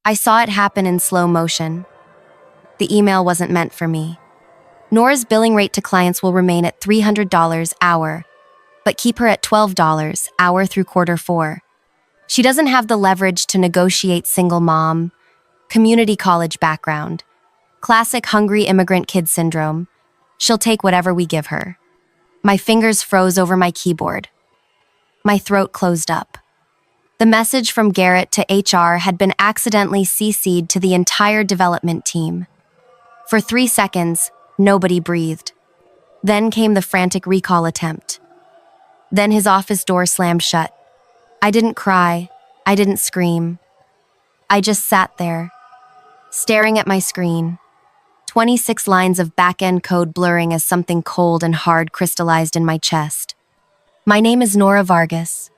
I saw it happen in slow motion. The email wasn't meant for me. Nora's billing rate to clients will remain at $300 hour, but keep her at $12 hour through Q4. She doesn't have the leverage to negotiate single mom, community college background, classic hungry immigrant kid syndrome. She'll take whatever we give her. My fingers froze over my keyboard. My throat closed up. The message from Garrett to HR had been accidentally CC'd to the entire development team. For 3 seconds, nobody breathed. Then came the frantic recall attempt. Then his office door slammed shut. I didn't cry. I didn't scream. I just sat there, staring at my screen. 26 lines of back-end code blurring as something cold and hard crystallized in my chest. My name is Nora Vargas.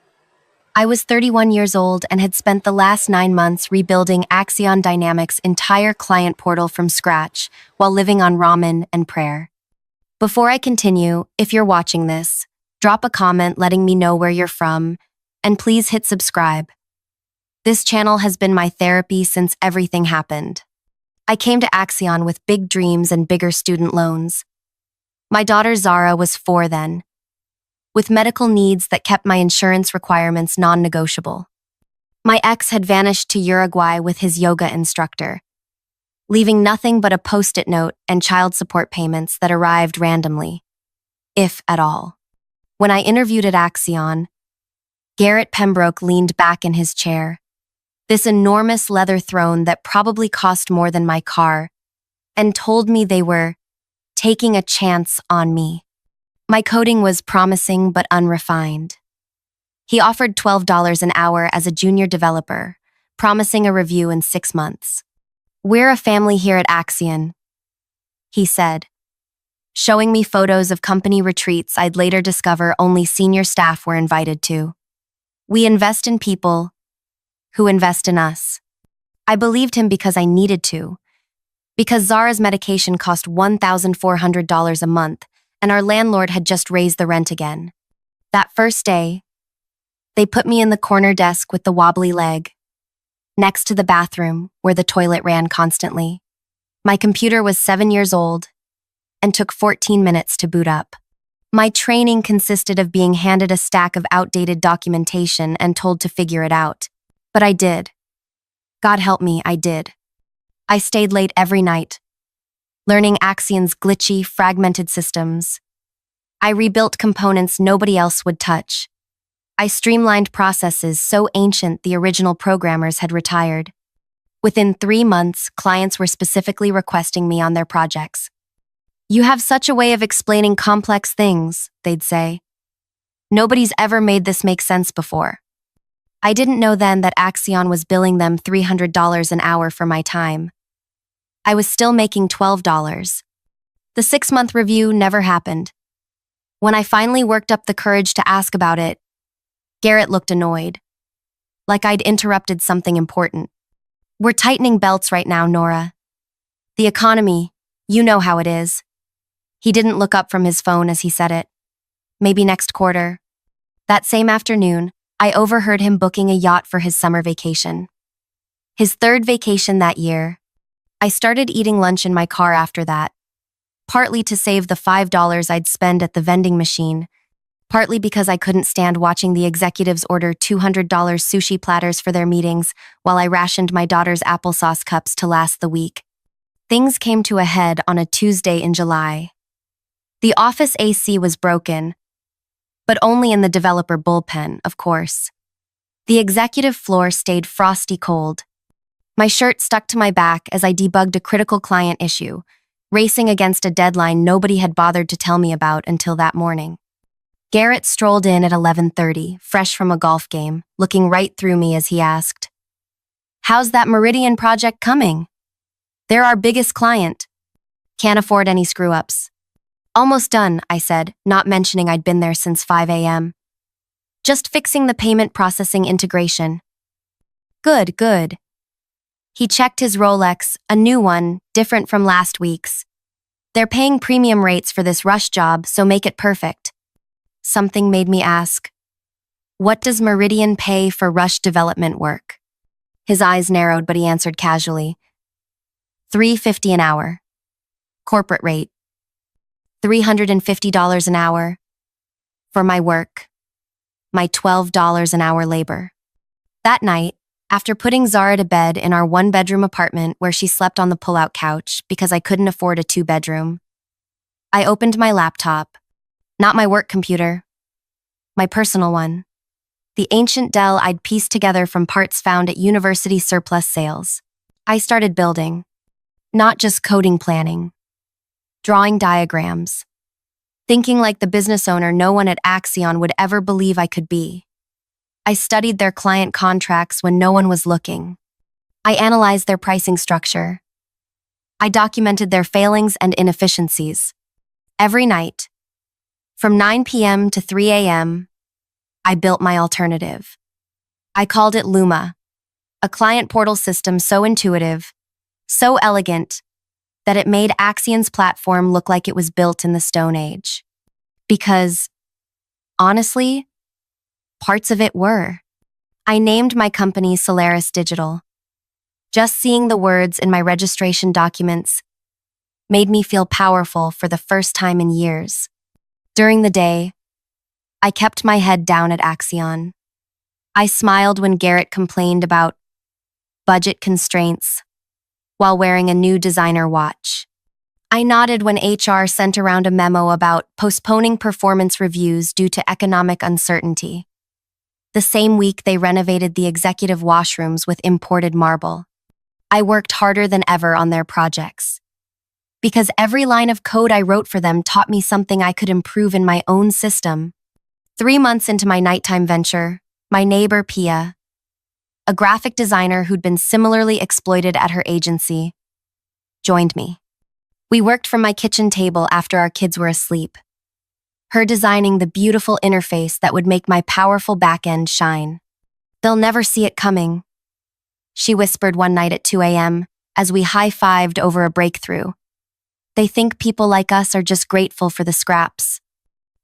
I was 31 years old and had spent the last 9 months rebuilding Axion Dynamics' entire client portal from scratch while living on ramen and prayer. Before I continue, if you're watching this, drop a comment letting me know where you're from, and please hit subscribe. This channel has been my therapy since everything happened. I came to Axion with big dreams and bigger student loans. My daughter Zara was 4 then, with medical needs that kept my insurance requirements non-negotiable. My ex had vanished to Uruguay with his yoga instructor, leaving nothing but a post-it note and child support payments that arrived randomly, if at all. When I interviewed at Axion, Garrett Pembroke leaned back in his chair, this enormous leather throne that probably cost more than my car, and told me they were taking a chance on me. My coding was promising but unrefined. He offered $12 an hour as a junior developer, promising a review in 6 months. We're a family here at Axion, he said, showing me photos of company retreats I'd later discover only senior staff were invited to. We invest in people who invest in us. I believed him because I needed to, because Zara's medication cost $1,400 a month, and our landlord had just raised the rent again. That first day, they put me in the corner desk with the wobbly leg, next to the bathroom where the toilet ran constantly. My computer was 7 years old and took 14 minutes to boot up. My training consisted of being handed a stack of outdated documentation and told to figure it out. But I did. God help me, I did. I stayed late every night, learning Axion's glitchy, fragmented systems. I rebuilt components nobody else would touch. I streamlined processes so ancient the original programmers had retired. Within 3 months, clients were specifically requesting me on their projects. You have such a way of explaining complex things, they'd say. Nobody's ever made this make sense before. I didn't know then that Axion was billing them $300 an hour for my time. I was still making $12. The 6-month review never happened. When I finally worked up the courage to ask about it, Garrett looked annoyed, like I'd interrupted something important. We're tightening belts right now, Nora. The economy, you know how it is. He didn't look up from his phone as he said it. Maybe next quarter. That same afternoon, I overheard him booking a yacht for his summer vacation. His 3rd vacation that year. I started eating lunch in my car after that, partly to save the $5 I'd spend at the vending machine, partly because I couldn't stand watching the executives order $200 sushi platters for their meetings while I rationed my daughter's applesauce cups to last the week. Things came to a head on a Tuesday in July. The office AC was broken, but only in the developer bullpen, of course. The executive floor stayed frosty cold. My shirt stuck to my back as I debugged a critical client issue, racing against a deadline nobody had bothered to tell me about until that morning. Garrett strolled in at 11:30, fresh from a golf game, looking right through me as he asked, "How's that Meridian project coming?" "They're our biggest client. Can't afford any screw-ups." "Almost done," I said, not mentioning I'd been there since 5 a.m. "Just fixing the payment processing integration." Good, good. He checked his Rolex, a new one, different from last week's. "They're paying premium rates for this rush job, so make it perfect." Something made me ask, what does Meridian pay for rush development work? His eyes narrowed, but he answered casually. $3.50 an hour. Corporate rate. $350 an hour. For my work. My $12 an hour labor. That night, after putting Zara to bed in our one-bedroom apartment where she slept on the pull-out couch because I couldn't afford a two-bedroom, I opened my laptop. Not my work computer. My personal one. The ancient Dell I'd pieced together from parts found at university surplus sales. I started building. Not just coding planning. Drawing diagrams. Thinking like the business owner no one at Axion would ever believe I could be. I studied their client contracts when no one was looking. I analyzed their pricing structure. I documented their failings and inefficiencies. Every night, from 9 p.m. to 3 a.m., I built my alternative. I called it Luma, a client portal system so intuitive, so elegant, that it made Axion's platform look like it was built in the Stone Age. Because, honestly, parts of it were. I named my company Solaris Digital. Just seeing the words in my registration documents made me feel powerful for the first time in years. During the day, I kept my head down at Axion. I smiled when Garrett complained about budget constraints while wearing a new designer watch. I nodded when HR sent around a memo about postponing performance reviews due to economic uncertainty. The same week, they renovated the executive washrooms with imported marble. I worked harder than ever on their projects. Because every line of code I wrote for them taught me something I could improve in my own system. 3 months into my nighttime venture, my neighbor Pia, a graphic designer who'd been similarly exploited at her agency, joined me. We worked from my kitchen table after our kids were asleep, her designing the beautiful interface that would make my powerful backend shine. "They'll never see it coming," she whispered one night at 2 a.m. as we high-fived over a breakthrough. "They think people like us are just grateful for the scraps."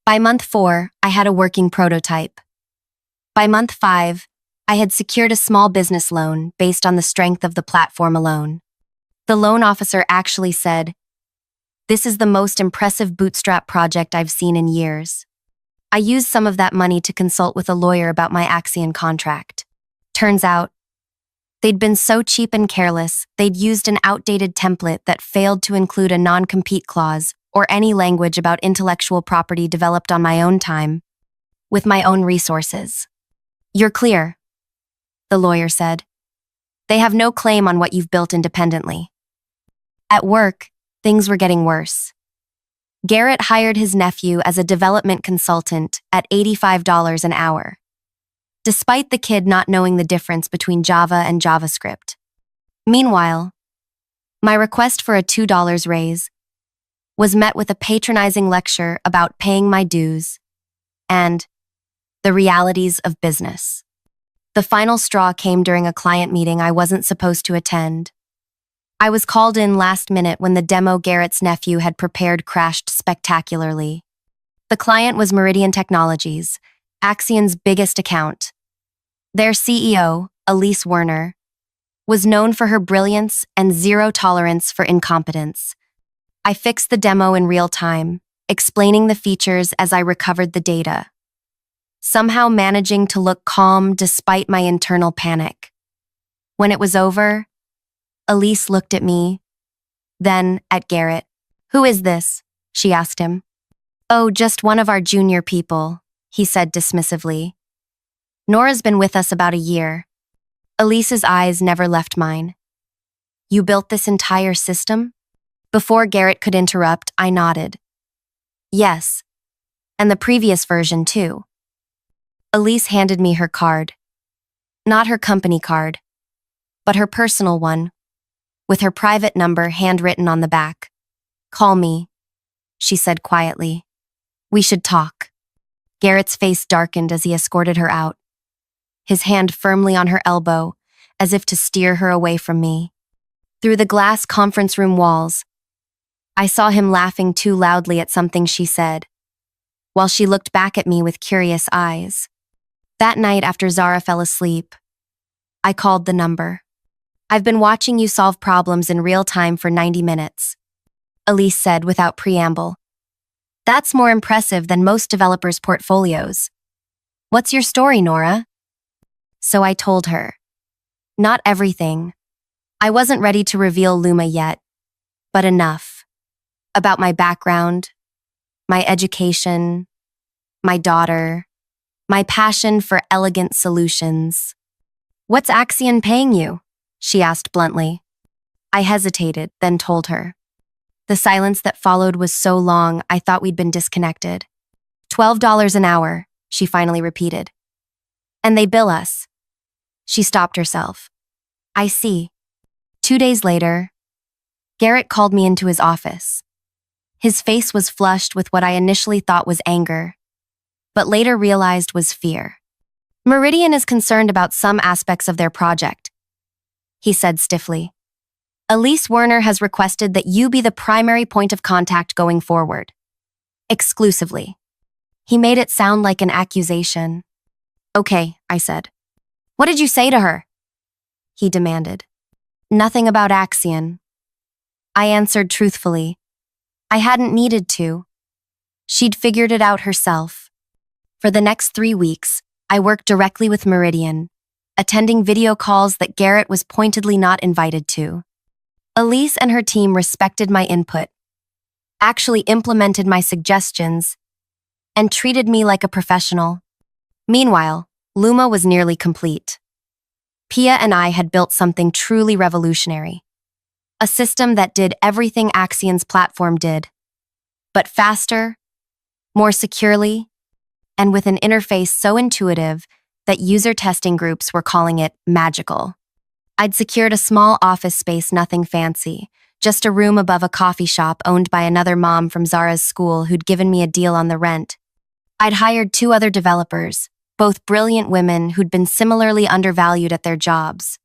By month 4, I had a working prototype. By month 5, I had secured a small business loan based on the strength of the platform alone. The loan officer actually said, "This is the most impressive bootstrap project I've seen in years." I used some of that money to consult with a lawyer about my Axion contract. Turns out, they'd been so cheap and careless, they'd used an outdated template that failed to include a non-compete clause or any language about intellectual property developed on my own time, with my own resources. "You're clear," the lawyer said. "They have no claim on what you've built independently." At work, things were getting worse. Garrett hired his nephew as a development consultant at $85 an hour, despite the kid not knowing the difference between Java and JavaScript. Meanwhile, my request for a $2 raise was met with a patronizing lecture about paying my dues and the realities of business. The final straw came during a client meeting I wasn't supposed to attend. I was called in last minute when the demo Garrett's nephew had prepared crashed spectacularly. The client was Meridian Technologies, Axion's biggest account. Their CEO, Elise Werner, was known for her brilliance and zero tolerance for incompetence. I fixed the demo in real time, explaining the features as I recovered the data, somehow managing to look calm despite my internal panic. When it was over, Elise looked at me, then at Garrett. "Who is this?" she asked him. "Oh, just one of our junior people," he said dismissively. "Nora's been with us about a year." Elise's eyes never left mine. "You built this entire system?" Before Garrett could interrupt, I nodded. "Yes, and the previous version too." Elise handed me her card. Not her company card, but her personal one, with her private number handwritten on the back. "Call me," she said quietly. "We should talk." Garrett's face darkened as he escorted her out, his hand firmly on her elbow, as if to steer her away from me. Through the glass conference room walls, I saw him laughing too loudly at something she said, while she looked back at me with curious eyes. That night after Zara fell asleep, I called the number. I've been watching you solve problems in real time for 90 minutes, Elise said without preamble. That's more impressive than most developers' portfolios. What's your story, Nora? So I told her. Not everything. I wasn't ready to reveal Luma yet, but enough. About my background, my education, my daughter, my passion for elegant solutions. What's Axion paying you? She asked bluntly. I hesitated, then told her. The silence that followed was so long I thought we'd been disconnected. $12 an hour, she finally repeated. And they bill us. She stopped herself. I see. 2 days later, Garrett called me into his office. His face was flushed with what I initially thought was anger, but later realized was fear. Meridian is concerned about some aspects of their project, he said stiffly. Elise Werner has requested that you be the primary point of contact going forward. Exclusively. He made it sound like an accusation. Okay, I said. What did you say to her? He demanded. Nothing about Axion. I answered truthfully. I hadn't needed to. She'd figured it out herself. For the next 3 weeks, I worked directly with Meridian, attending video calls that Garrett was pointedly not invited to. Elise and her team respected my input, actually implemented my suggestions, and treated me like a professional. Meanwhile, Luma was nearly complete. Pia and I had built something truly revolutionary. A system that did everything Axion's platform did, but faster, more securely, and with an interface so intuitive that user testing groups were calling it magical. I'd secured a small office space, nothing fancy, just a room above a coffee shop owned by another mom from Zara's school who'd given me a deal on the rent. I'd hired 2 other developers, both brilliant women who'd been similarly undervalued at their jobs.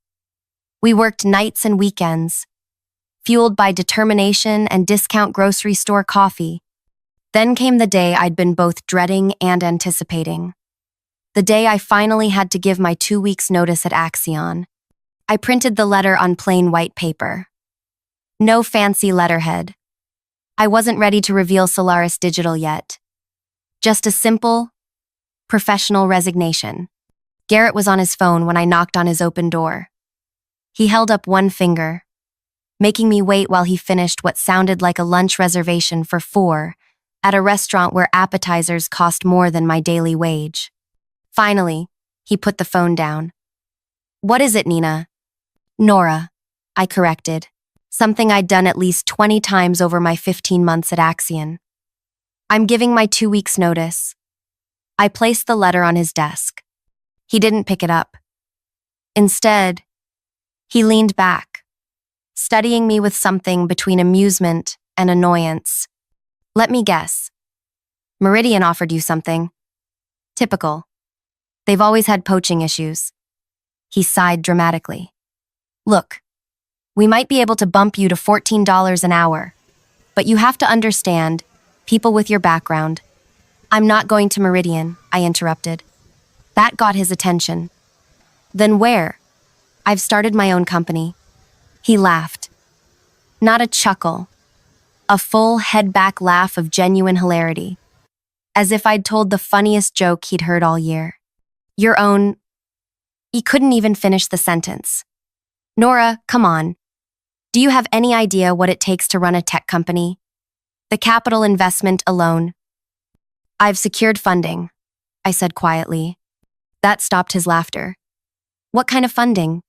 We worked nights and weekends, fueled by determination and discount grocery store coffee. Then came the day I'd been both dreading and anticipating. The day I finally had to give my 2 weeks' notice at Axion. I printed the letter on plain white paper. No fancy letterhead. I wasn't ready to reveal Solaris Digital yet. Just a simple, professional resignation. Garrett was on his phone when I knocked on his open door. He held up one finger, making me wait while he finished what sounded like a lunch reservation for 4 at a restaurant where appetizers cost more than my daily wage. Finally, he put the phone down. What is it, Nina? Nora, I corrected, something I'd done at least 20 times over my 15 months at Axion. I'm giving my 2 weeks' notice. I placed the letter on his desk. He didn't pick it up. Instead, he leaned back, studying me with something between amusement and annoyance. Let me guess. Meridian offered you something. Typical. They've always had poaching issues. He sighed dramatically. Look, we might be able to bump you to $14 an hour, but you have to understand, people with your background. I'm not going to Meridian, I interrupted. That got his attention. Then where? I've started my own company. He laughed. Not a chuckle. A full head-back laugh of genuine hilarity. As if I'd told the funniest joke he'd heard all year. Your own... He couldn't even finish the sentence. Nora, come on. Do you have any idea what it takes to run a tech company? The capital investment alone. I've secured funding, I said quietly. That stopped his laughter. What kind of funding?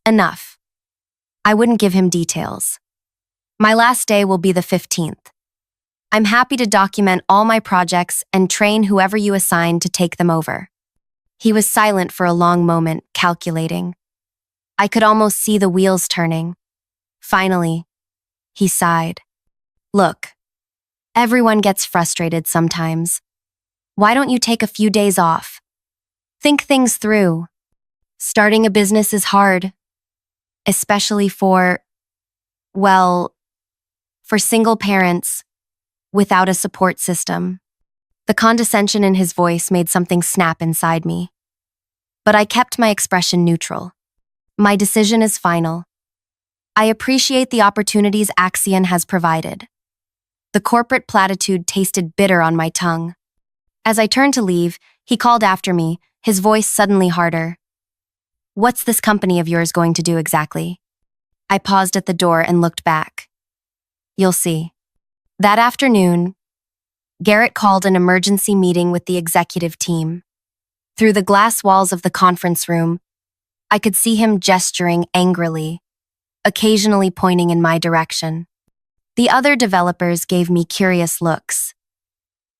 Enough. I wouldn't give him details. My last day will be the 15th. I'm happy to document all my projects and train whoever you assign to take them over. He was silent for a long moment, calculating. I could almost see the wheels turning. Finally, he sighed. Look, everyone gets frustrated sometimes. Why don't you take a few days off? Think things through. Starting a business is hard, especially for single parents without a support system. The condescension in his voice made something snap inside me. But I kept my expression neutral. My decision is final. I appreciate the opportunities Axion has provided. The corporate platitude tasted bitter on my tongue. As I turned to leave, he called after me, his voice suddenly harder. What's this company of yours going to do exactly? I paused at the door and looked back. You'll see. That afternoon, Garrett called an emergency meeting with the executive team. Through the glass walls of the conference room, I could see him gesturing angrily, occasionally pointing in my direction. The other developers gave me curious looks,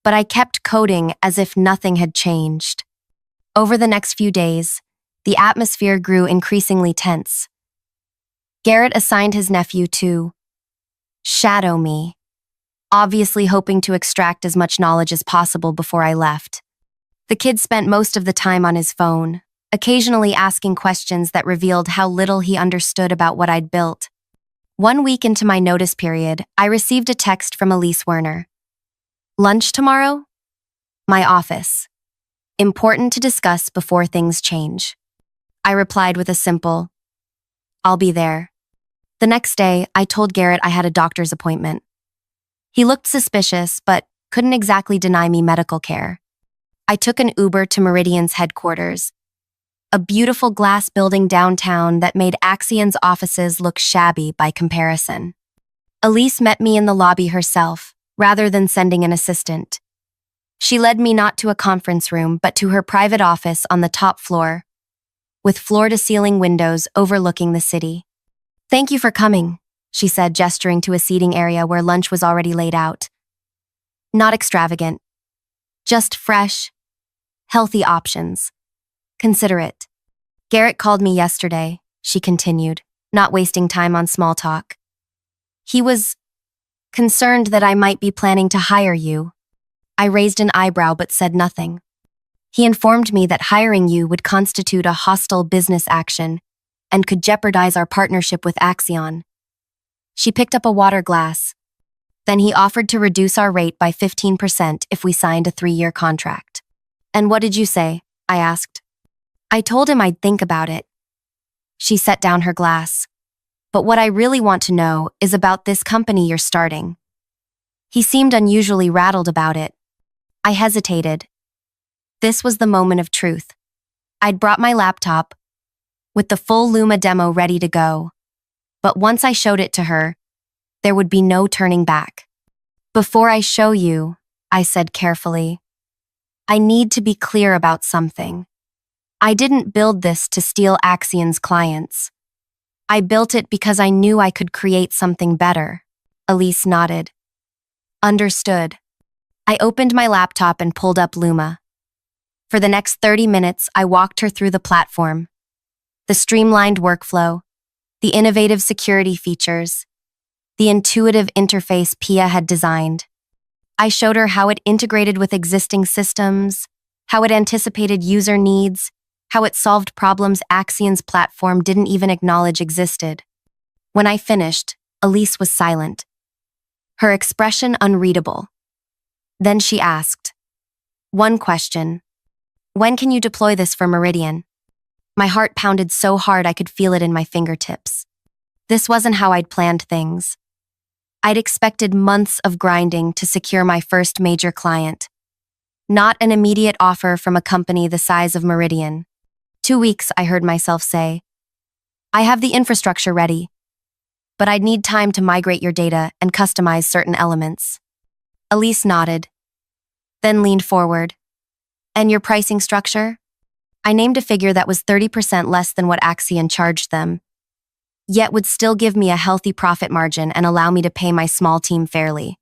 but I kept coding as if nothing had changed. Over the next few days, the atmosphere grew increasingly tense. Garrett assigned his nephew to shadow me, obviously hoping to extract as much knowledge as possible before I left. The kid spent most of the time on his phone, occasionally asking questions that revealed how little he understood about what I'd built. 1 week into my notice period, I received a text from Elise Werner. Lunch tomorrow? My office. Important to discuss before things change. I replied with a simple, I'll be there. The next day, I told Garrett I had a doctor's appointment. He looked suspicious, but couldn't exactly deny me medical care. I took an Uber to Meridian's headquarters, a beautiful glass building downtown that made Axion's offices look shabby by comparison. Elise met me in the lobby herself, rather than sending an assistant. She led me not to a conference room, but to her private office on the top floor, with floor-to-ceiling windows overlooking the city. Thank you for coming, she said, gesturing to a seating area where lunch was already laid out. Not extravagant, just fresh, healthy options. Consider it. Garrett called me yesterday, she continued, not wasting time on small talk. He was concerned that I might be planning to hire you. I raised an eyebrow but said nothing. He informed me that hiring you would constitute a hostile business action and could jeopardize our partnership with Axion. She picked up a water glass. Then he offered to reduce our rate by 15% if we signed a 3-year contract. And what did you say? I asked. I told him I'd think about it. She set down her glass. But what I really want to know is about this company you're starting. He seemed unusually rattled about it. I hesitated. This was the moment of truth. I'd brought my laptop, with the full Luma demo ready to go. But once I showed it to her, there would be no turning back. Before I show you, I said carefully, I need to be clear about something. I didn't build this to steal Axion's clients. I built it because I knew I could create something better. Elise nodded. Understood. I opened my laptop and pulled up Luma. For the next 30 minutes, I walked her through the platform, the streamlined workflow, the innovative security features, the intuitive interface Pia had designed. I showed her how it integrated with existing systems, how it anticipated user needs, how it solved problems Axion's platform didn't even acknowledge existed. When I finished, Elise was silent, her expression unreadable. Then she asked, one question. When can you deploy this for Meridian? My heart pounded so hard I could feel it in my fingertips. This wasn't how I'd planned things. I'd expected months of grinding to secure my first major client, not an immediate offer from a company the size of Meridian. 2 weeks, I heard myself say. I have the infrastructure ready, but I'd need time to migrate your data and customize certain elements. Elise nodded, then leaned forward. And your pricing structure? I named a figure that was 30% less than what Axion charged them, yet would still give me a healthy profit margin and allow me to pay my small team fairly.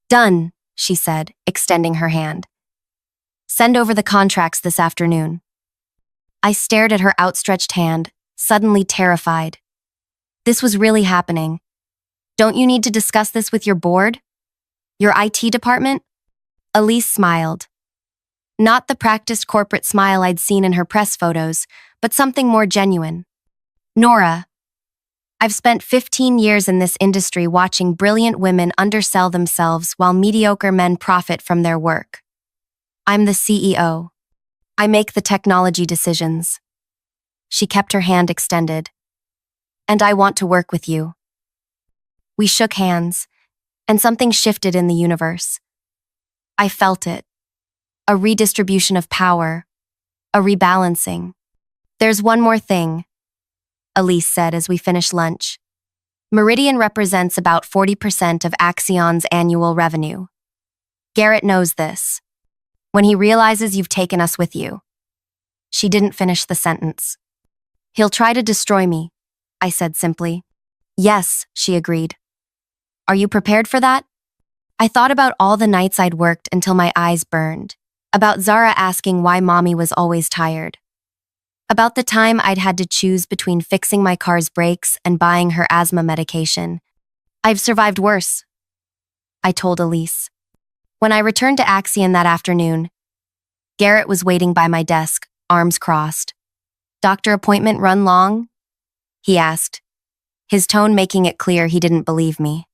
Done, she said, extending her hand. Send over the contracts this afternoon. I stared at her outstretched hand, suddenly terrified. This was really happening. Don't you need to discuss this with your board? Your IT department? Elise smiled. Not the practiced corporate smile I'd seen in her press photos, but something more genuine. Nora, I've spent 15 years in this industry watching brilliant women undersell themselves while mediocre men profit from their work. I'm the CEO. I make the technology decisions. She kept her hand extended. "And I want to work with you." We shook hands, and something shifted in the universe. I felt it. A redistribution of power. A rebalancing. "There's one more thing," Elise said as we finished lunch. "Meridian represents about 40% of Axion's annual revenue. Garrett knows this. When he realizes you've taken us with you." She didn't finish the sentence. "He'll try to destroy me," I said simply. "Yes," she agreed. "Are you prepared for that?" I thought about all the nights I'd worked until my eyes burned. About Zara asking why mommy was always tired. About the time I'd had to choose between fixing my car's brakes and buying her asthma medication. "I've survived worse," I told Elise. When I returned to Axion that afternoon, Garrett was waiting by my desk, arms crossed. "Doctor appointment run long?" he asked, his tone making it clear he didn't believe me.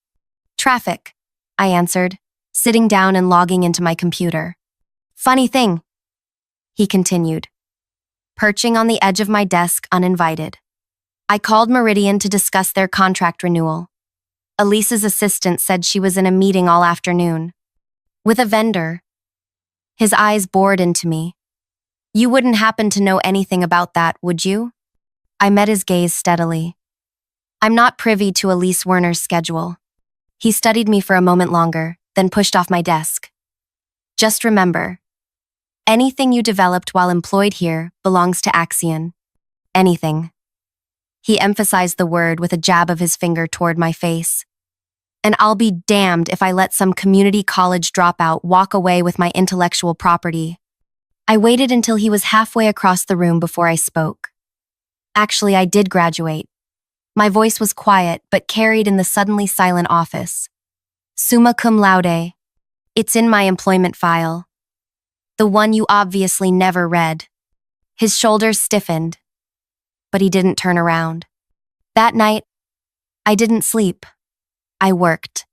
"Traffic," I answered, sitting down and logging into my computer. "Funny thing," he continued, perching on the edge of my desk uninvited. "I called Meridian to discuss their contract renewal. Elise's assistant said she was in a meeting all afternoon. With a vendor." His eyes bored into me. "You wouldn't happen to know anything about that, would you?" I met his gaze steadily. "I'm not privy to Elise Werner's schedule." He studied me for a moment longer, then pushed off my desk. "Just remember, anything you developed while employed here belongs to Axion. Anything." He emphasized the word with a jab of his finger toward my face. "And I'll be damned if I let some community college dropout walk away with my intellectual property." I waited until he was halfway across the room before I spoke. Actually, I did graduate. My voice was quiet but carried in the suddenly silent office. Summa cum laude. It's in my employment file. The one you obviously never read. His shoulders stiffened, but he didn't turn around. That night, I didn't sleep. I worked.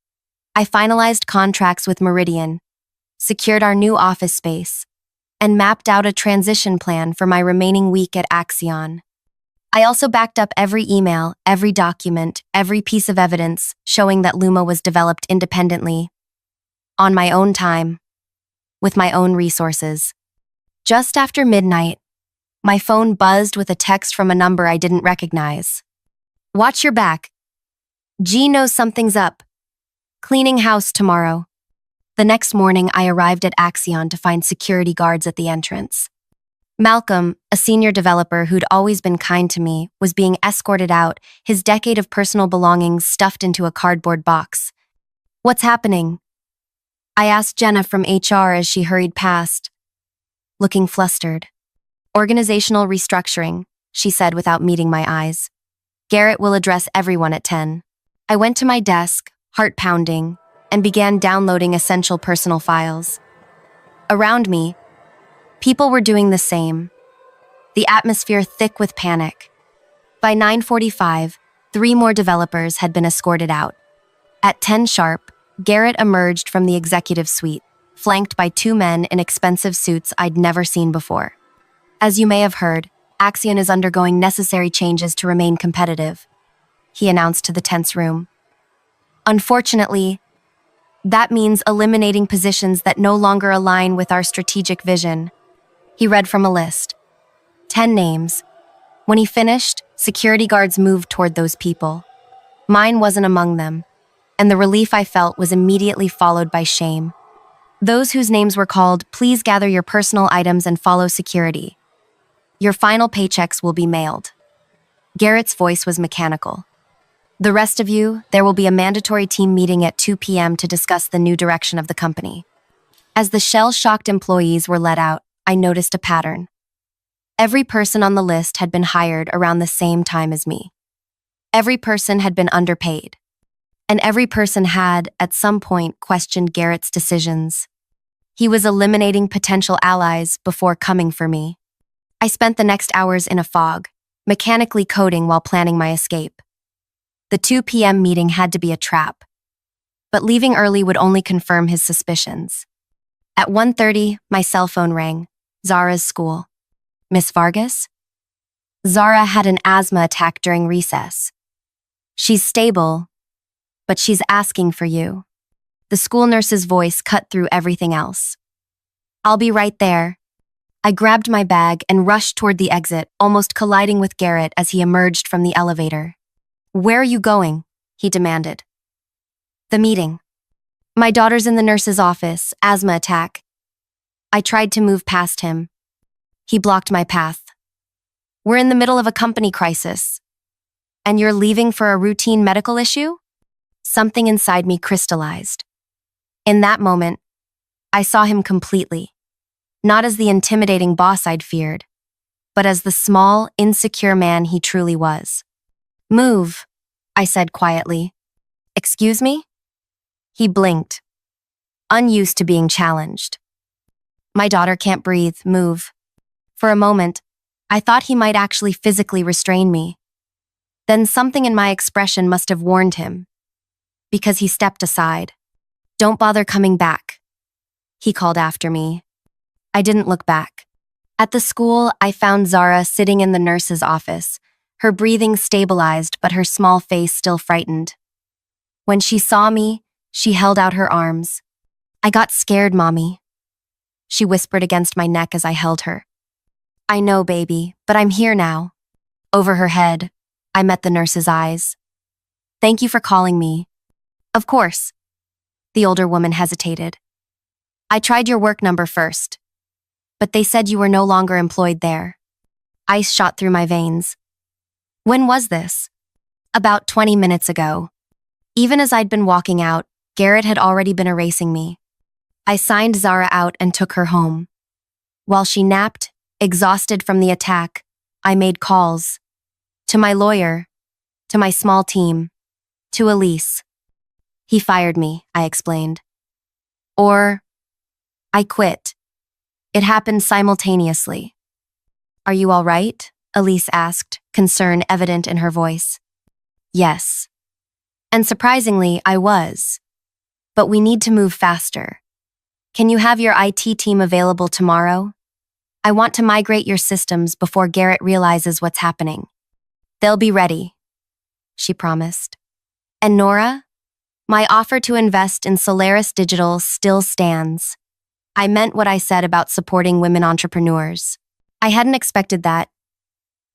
I finalized contracts with Meridian, secured our new office space, and mapped out a transition plan for my remaining week at Axion. I also backed up every email, every document, every piece of evidence showing that Luma was developed independently, on my own time, with my own resources. Just after midnight, my phone buzzed with a text from a number I didn't recognize. "Watch your back. G knows something's up. Cleaning house tomorrow." The next morning, I arrived at Axion to find security guards at the entrance. Malcolm, a senior developer who'd always been kind to me, was being escorted out, his decade of personal belongings stuffed into a cardboard box. "What's happening?" I asked Jenna from HR as she hurried past, looking flustered. "Organizational restructuring," she said without meeting my eyes. "Garrett will address everyone at 10. I went to my desk, heart pounding, and began downloading essential personal files. Around me, people were doing the same, the atmosphere thick with panic. By 9:45, 3 more developers had been escorted out. At 10 sharp, Garrett emerged from the executive suite, flanked by 2 men in expensive suits I'd never seen before. "As you may have heard, Axion is undergoing necessary changes to remain competitive," he announced to the tense room. "Unfortunately, that means eliminating positions that no longer align with our strategic vision." He read from a list. 10 names. When he finished, security guards moved toward those people. Mine wasn't among them, and the relief I felt was immediately followed by shame. "Those whose names were called, please gather your personal items and follow security. Your final paychecks will be mailed." Garrett's voice was mechanical. "The rest of you, there will be a mandatory team meeting at 2 p.m. to discuss the new direction of the company." As the shell-shocked employees were let out, I noticed a pattern. Every person on the list had been hired around the same time as me. Every person had been underpaid. And every person had, at some point, questioned Garrett's decisions. He was eliminating potential allies before coming for me. I spent the next hours in a fog, mechanically coding while planning my escape. The 2 p.m. meeting had to be a trap. But leaving early would only confirm his suspicions. At 1:30, my cell phone rang. Zara's school. "Miss Vargas?" Zara had an asthma attack during recess. She's stable, but she's asking for you. The school nurse's voice cut through everything else. I'll be right there. I grabbed my bag and rushed toward the exit, almost colliding with Garrett as he emerged from the elevator. Where are you going? He demanded. The meeting. My daughter's in the nurse's office, asthma attack. I tried to move past him. He blocked my path. We're in the middle of a company crisis. And you're leaving for a routine medical issue? Something inside me crystallized. In that moment, I saw him completely. Not as the intimidating boss I'd feared, but as the small, insecure man he truly was. Move, I said quietly. Excuse me? He blinked, unused to being challenged. My daughter can't breathe, move. For a moment, I thought he might actually physically restrain me. Then something in my expression must have warned him, because he stepped aside. Don't bother coming back, he called after me. I didn't look back. At the school, I found Zara sitting in the nurse's office, her breathing stabilized but her small face still frightened. When she saw me, she held out her arms. I got scared, Mommy. She whispered against my neck as I held her. I know, baby, but I'm here now. Over her head, I met the nurse's eyes. Thank you for calling me. Of course. The older woman hesitated. I tried your work number first, but they said you were no longer employed there. Ice shot through my veins. When was this? About 20 minutes ago. Even as I'd been walking out, Garrett had already been erasing me. I signed Zara out and took her home. While she napped, exhausted from the attack, I made calls. To my lawyer, to my small team, to Elise. He fired me, I explained. Or, I quit. It happened simultaneously. Are you all right? Elise asked, concern evident in her voice. Yes. And surprisingly, I was. But we need to move faster. Can you have your IT team available tomorrow? I want to migrate your systems before Garrett realizes what's happening. They'll be ready, she promised. And Nora? My offer to invest in Solaris Digital still stands. I meant what I said about supporting women entrepreneurs. I hadn't expected that.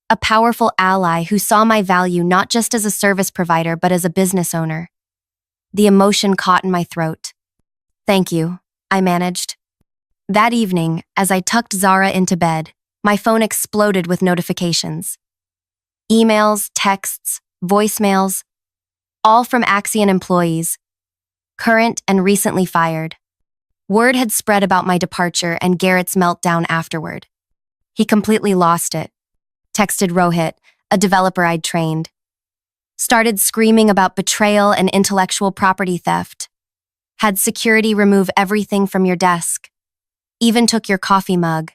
A powerful ally who saw my value not just as a service provider but as a business owner. The emotion caught in my throat. Thank you, I managed. That evening, as I tucked Zara into bed, my phone exploded with notifications. Emails, texts, voicemails, all from Axion employees, current and recently fired. Word had spread about my departure and Garrett's meltdown afterward. He completely lost it. Texted Rohit, a developer I'd trained. Started screaming about betrayal and intellectual property theft. Had security remove everything from your desk. Even took your coffee mug.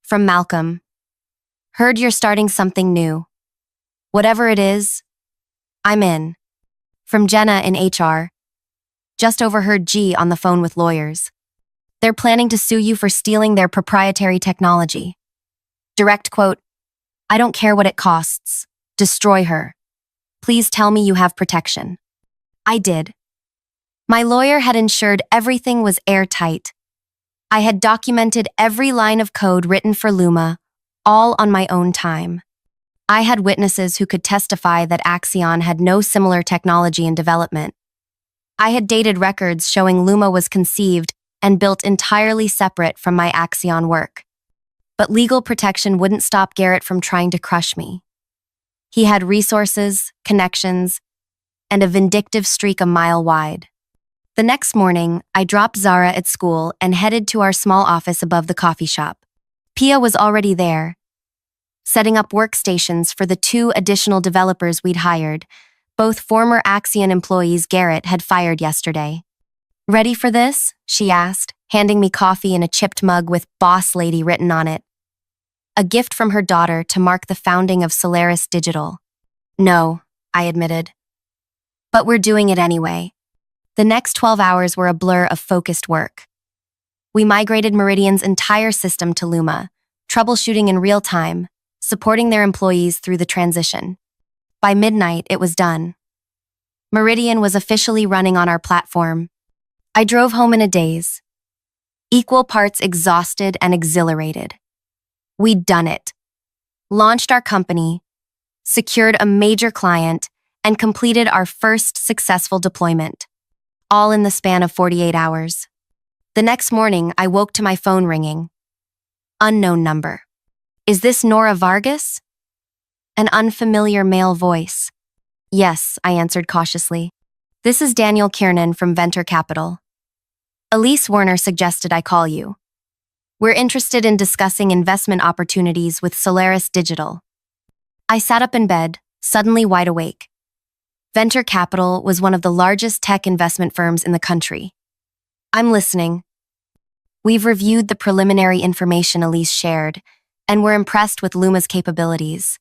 From Malcolm. Heard you're starting something new. Whatever it is, I'm in. From Jenna in HR. Just overheard G on the phone with lawyers. They're planning to sue you for stealing their proprietary technology. Direct quote, I don't care what it costs. Destroy her. Please tell me you have protection. I did. My lawyer had ensured everything was airtight. I had documented every line of code written for Luma, all on my own time. I had witnesses who could testify that Axion had no similar technology in development. I had dated records showing Luma was conceived and built entirely separate from my Axion work. But legal protection wouldn't stop Garrett from trying to crush me. He had resources, connections, and a vindictive streak a mile wide. The next morning, I dropped Zara at school and headed to our small office above the coffee shop. Pia was already there, setting up workstations for the 2 additional developers we'd hired, both former Axion employees Garrett had fired yesterday. Ready for this? She asked, handing me coffee in a chipped mug with Boss Lady written on it. A gift from her daughter to mark the founding of Solaris Digital. No, I admitted. But we're doing it anyway. The next 12 hours were a blur of focused work. We migrated Meridian's entire system to Luma, troubleshooting in real time, supporting their employees through the transition. By midnight, it was done. Meridian was officially running on our platform. I drove home in a daze, equal parts exhausted and exhilarated. We'd done it. Launched our company, secured a major client, and completed our first successful deployment, all in the span of 48 hours. The next morning, I woke to my phone ringing. Unknown number. Is this Nora Vargas? An unfamiliar male voice. Yes, I answered cautiously. This is Daniel Kiernan from Venture Capital. Elise Werner suggested I call you. We're interested in discussing investment opportunities with Solaris Digital. I sat up in bed, suddenly wide awake. Venture Capital was one of the largest tech investment firms in the country. I'm listening. We've reviewed the preliminary information Elise shared, and we're impressed with Luma's capabilities,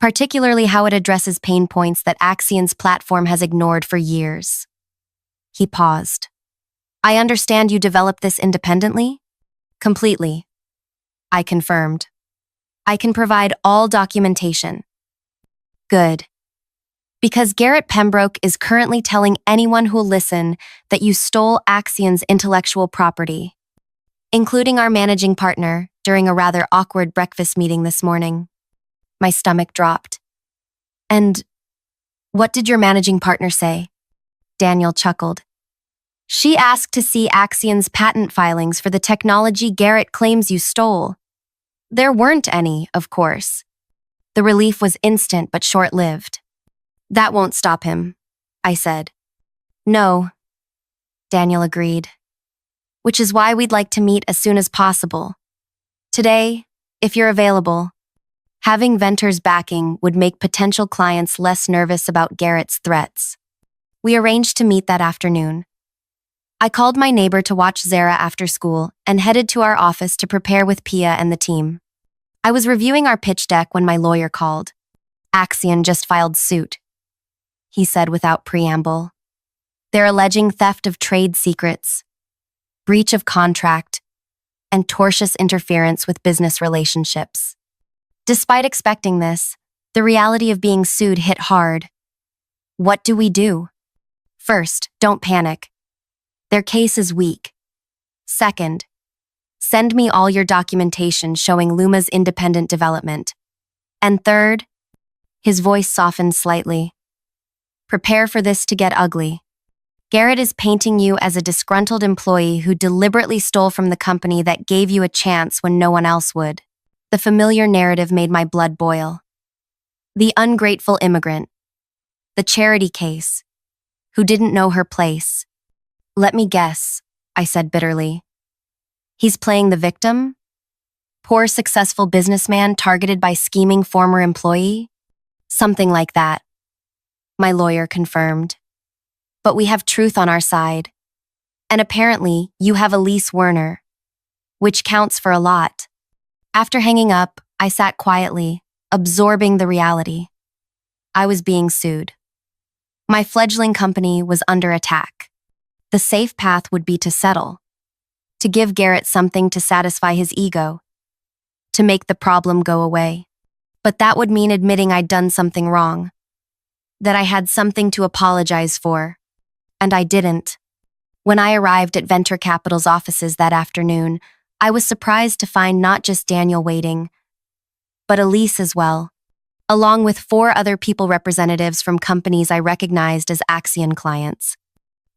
particularly how it addresses pain points that Axion's platform has ignored for years. He paused. I understand you developed this independently? Completely. I confirmed. I can provide all documentation. Good. Because Garrett Pembroke is currently telling anyone who'll listen that you stole Axion's intellectual property, including our managing partner, during a rather awkward breakfast meeting this morning. My stomach dropped. And what did your managing partner say? Daniel chuckled. She asked to see Axion's patent filings for the technology Garrett claims you stole. There weren't any, of course. The relief was instant but short-lived. That won't stop him, I said. No, Daniel agreed. Which is why we'd like to meet as soon as possible. Today, if you're available. Having Venter's backing would make potential clients less nervous about Garrett's threats. We arranged to meet that afternoon. I called my neighbor to watch Zara after school and headed to our office to prepare with Pia and the team. I was reviewing our pitch deck when my lawyer called. Axion just filed suit, he said without preamble. They're alleging theft of trade secrets, breach of contract, and tortious interference with business relationships. Despite expecting this, the reality of being sued hit hard. What do we do? First, don't panic. Their case is weak. Second, send me all your documentation showing Luma's independent development. And third, his voice softened slightly. Prepare for this to get ugly. Garrett is painting you as a disgruntled employee who deliberately stole from the company that gave you a chance when no one else would. The familiar narrative made my blood boil. The ungrateful immigrant. The charity case. Who didn't know her place. Let me guess, I said bitterly. He's playing the victim? Poor successful businessman targeted by scheming former employee? Something like that. My lawyer confirmed. But we have truth on our side. And apparently, you have Elise Werner, which counts for a lot. After hanging up, I sat quietly, absorbing the reality. I was being sued. My fledgling company was under attack. The safe path would be to settle, to give Garrett something to satisfy his ego, to make the problem go away. But that would mean admitting I'd done something wrong, that I had something to apologize for, and I didn't. When I arrived at Venture Capital's offices that afternoon, I was surprised to find not just Daniel waiting, but Elise as well, along with 4 other people representatives from companies I recognized as Axion clients.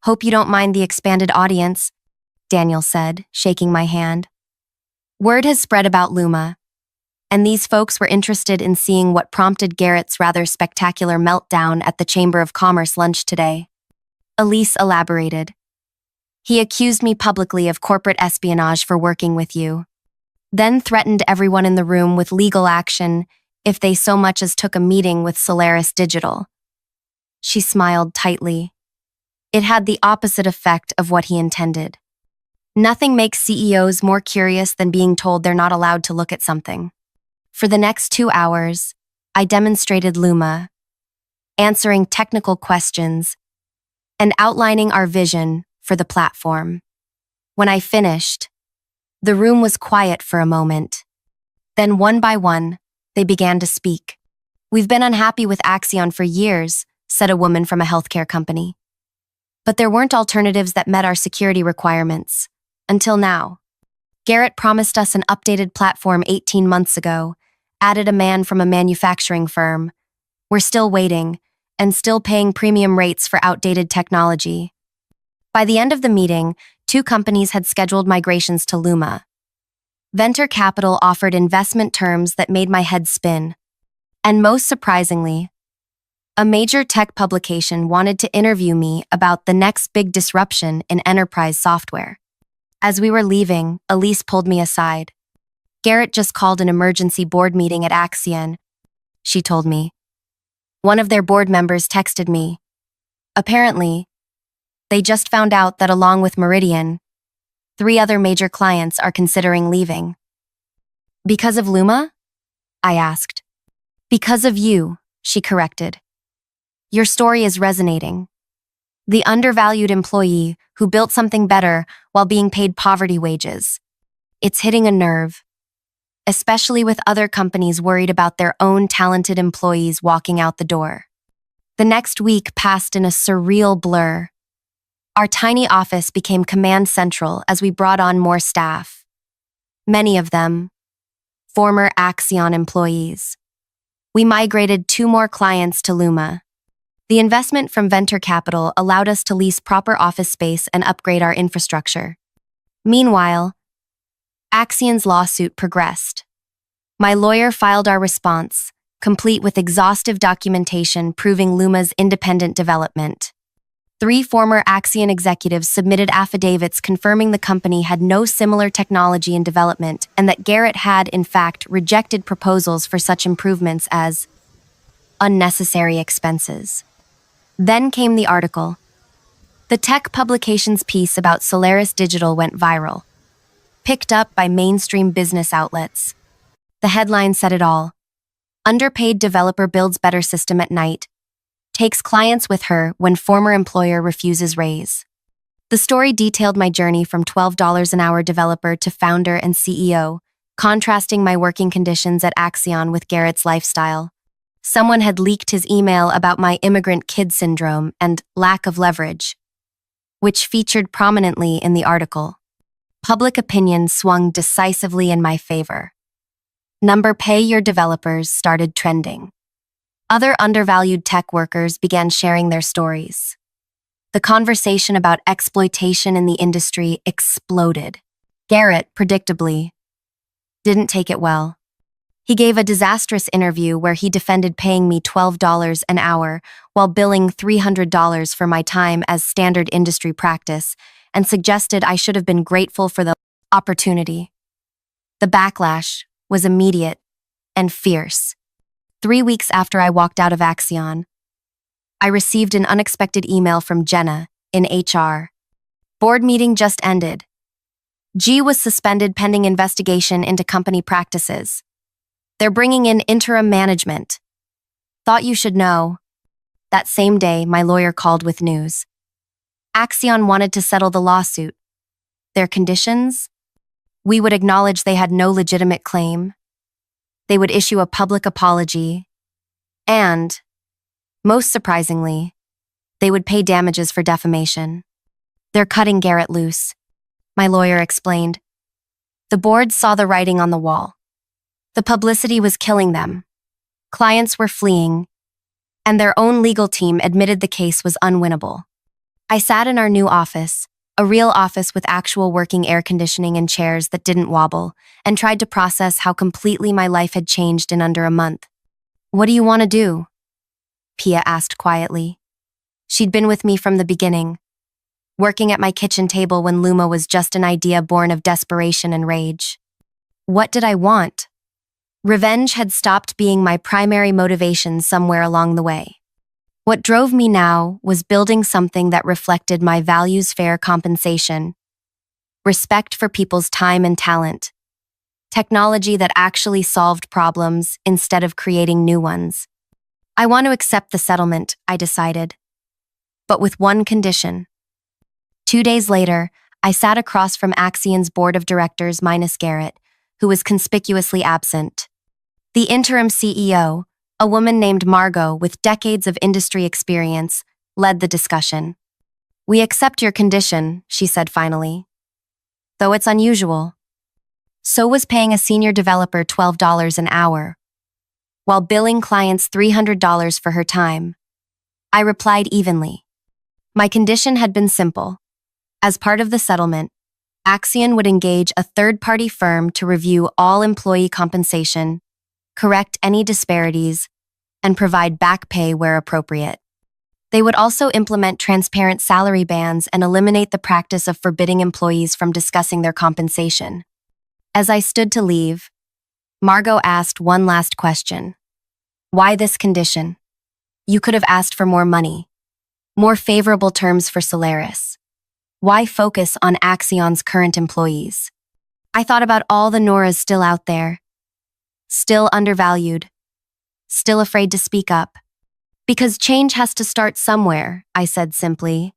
Hope you don't mind the expanded audience, Daniel said, shaking my hand. Word has spread about Luma, and these folks were interested in seeing what prompted Garrett's rather spectacular meltdown at the Chamber of Commerce lunch today. Elise elaborated. He accused me publicly of corporate espionage for working with you, then threatened everyone in the room with legal action if they so much as took a meeting with Solaris Digital. She smiled tightly. It had the opposite effect of what he intended. Nothing makes CEOs more curious than being told they're not allowed to look at something. For the next 2 hours, I demonstrated Luma, answering technical questions and outlining our vision for the platform. When I finished, the room was quiet for a moment. Then one by one, They began to speak. "We've been unhappy with Axion for years," said a woman from a healthcare company. "But there weren't alternatives that met our security requirements. Until now. Garrett promised us an updated platform 18 months ago, added a man from a manufacturing firm. We're still waiting, and still paying premium rates for outdated technology." By the end of the meeting, 2 companies had scheduled migrations to Luma. Venture capital offered investment terms that made my head spin. And most surprisingly, a major tech publication wanted to interview me about the next big disruption in enterprise software. As we were leaving, Elise pulled me aside. "Garrett just called an emergency board meeting at Axion," she told me. "One of their board members texted me. Apparently, they just found out that along with Meridian, 3 other major clients are considering leaving." "Because of Luma?" I asked. "Because of you," she corrected. "Your story is resonating. The undervalued employee who built something better while being paid poverty wages. It's hitting a nerve, especially with other companies worried about their own talented employees walking out the door." The next week passed in a surreal blur. Our tiny office became command central as we brought on more staff. Many of them, former Axion employees. We migrated 2 more clients to Luma. The investment from venture capital allowed us to lease proper office space and upgrade our infrastructure. Meanwhile, Axion's lawsuit progressed. My lawyer filed our response, complete with exhaustive documentation proving Luma's independent development. 3 former Axion executives submitted affidavits confirming the company had no similar technology in development and that Garrett had, in fact, rejected proposals for such improvements as unnecessary expenses. Then came the article. The tech publication's piece about Solaris Digital went viral, picked up by mainstream business outlets. The headline said it all. "Underpaid developer builds better system at night. Takes clients with her when former employer refuses raise." The story detailed my journey from $12 an hour developer to founder and CEO, contrasting my working conditions at Axion with Garrett's lifestyle. Someone had leaked his email about my immigrant kid syndrome and lack of leverage, which featured prominently in the article. Public opinion swung decisively in my favor. Pay your developers started trending. Other undervalued tech workers began sharing their stories. The conversation about exploitation in the industry exploded. Garrett, predictably, didn't take it well. He gave a disastrous interview where he defended paying me $12 an hour while billing $300 for my time as standard industry practice and suggested I should have been grateful for the opportunity. The backlash was immediate and fierce. 3 weeks after I walked out of Axion, I received an unexpected email from Jenna in HR. "Board meeting just ended. G was suspended pending investigation into company practices. They're bringing in interim management. Thought you should know." That same day, my lawyer called with news. Axion wanted to settle the lawsuit. Their conditions? We would acknowledge they had no legitimate claim. They would issue a public apology. And, most surprisingly, they would pay damages for defamation. "They're cutting Garrett loose," my lawyer explained. The board saw the writing on the wall. The publicity was killing them. Clients were fleeing, and their own legal team admitted the case was unwinnable. I sat in our new office, a real office with actual working air conditioning and chairs that didn't wobble, and tried to process how completely my life had changed in under a month. "What do you want to do?" Pia asked quietly. She'd been with me from the beginning, working at my kitchen table when Luma was just an idea born of desperation and rage. What did I want? Revenge had stopped being my primary motivation somewhere along the way. What drove me now was building something that reflected my values: fair compensation, respect for people's time and talent, technology that actually solved problems instead of creating new ones. I want to accept the settlement, I decided, but with one condition. 2 days later, I sat across from Axion's board of directors minus Garrett, who was conspicuously absent. The interim CEO, a woman named Margot with decades of industry experience, led the discussion. "We accept your condition," she said finally. "Though it's unusual." So was paying a senior developer $12 an hour, while billing clients $300 for her time. I replied evenly. My condition had been simple. As part of the settlement, Axion would engage a third-party firm to review all employee compensation, correct any disparities, and provide back pay where appropriate. They would also implement transparent salary bands and eliminate the practice of forbidding employees from discussing their compensation. As I stood to leave, Margot asked one last question. "Why this condition? You could have asked for more money, more favorable terms for Solaris. Why focus on Axion's current employees?" I thought about all the Noras still out there, still undervalued, still afraid to speak up. "Because change has to start somewhere," I said simply.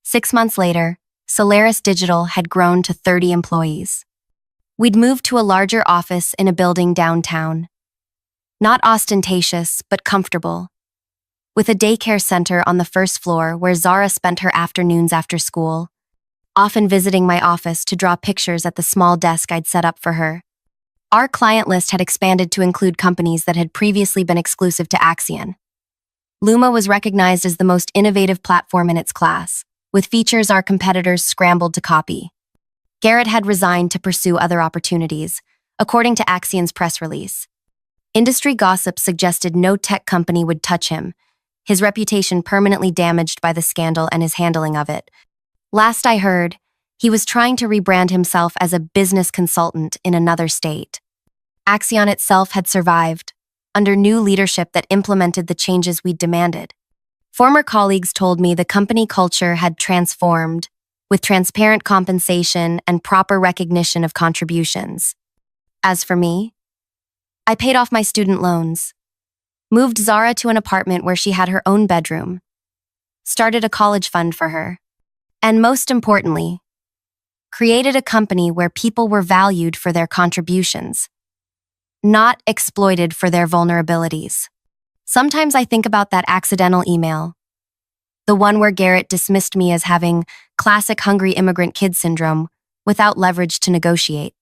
6 months later, Solaris Digital had grown to 30 employees. We'd moved to a larger office in a building downtown. Not ostentatious, but comfortable. With a daycare center on the first floor where Zara spent her afternoons after school, often visiting my office to draw pictures at the small desk I'd set up for her. Our client list had expanded to include companies that had previously been exclusive to Axion. Luma was recognized as the most innovative platform in its class, with features our competitors scrambled to copy. Garrett had resigned to pursue other opportunities, according to Axion's press release. Industry gossip suggested no tech company would touch him, his reputation permanently damaged by the scandal and his handling of it. Last I heard, he was trying to rebrand himself as a business consultant in another state. Axion itself had survived, under new leadership that implemented the changes we'd demanded. Former colleagues told me the company culture had transformed, with transparent compensation and proper recognition of contributions. As for me, I paid off my student loans, moved Zara to an apartment where she had her own bedroom, started a college fund for her, and most importantly, created a company where people were valued for their contributions, not exploited for their vulnerabilities. Sometimes I think about that accidental email, the one where Garrett dismissed me as having classic hungry immigrant kid syndrome without leverage to negotiate.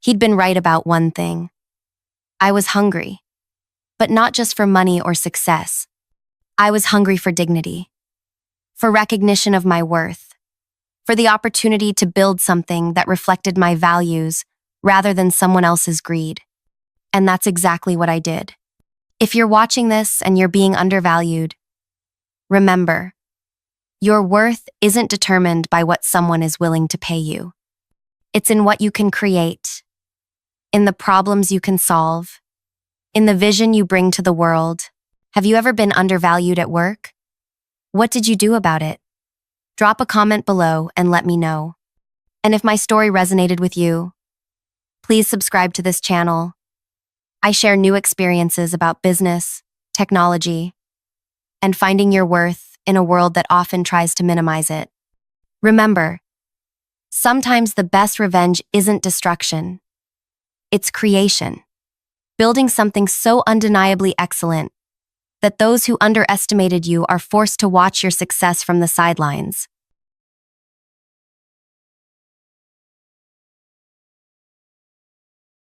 He'd been right about one thing. I was hungry, but not just for money or success. I was hungry for dignity, for recognition of my worth, for the opportunity to build something that reflected my values rather than someone else's greed. And that's exactly what I did. If you're watching this and you're being undervalued, remember, your worth isn't determined by what someone is willing to pay you. It's in what you can create, in the problems you can solve, in the vision you bring to the world. Have you ever been undervalued at work? What did you do about it? Drop a comment below and let me know. And if my story resonated with you, please subscribe to this channel. I share new experiences about business, technology, and finding your worth in a world that often tries to minimize it. Remember, sometimes the best revenge isn't destruction. It's creation. Building something so undeniably excellent that those who underestimated you are forced to watch your success from the sidelines.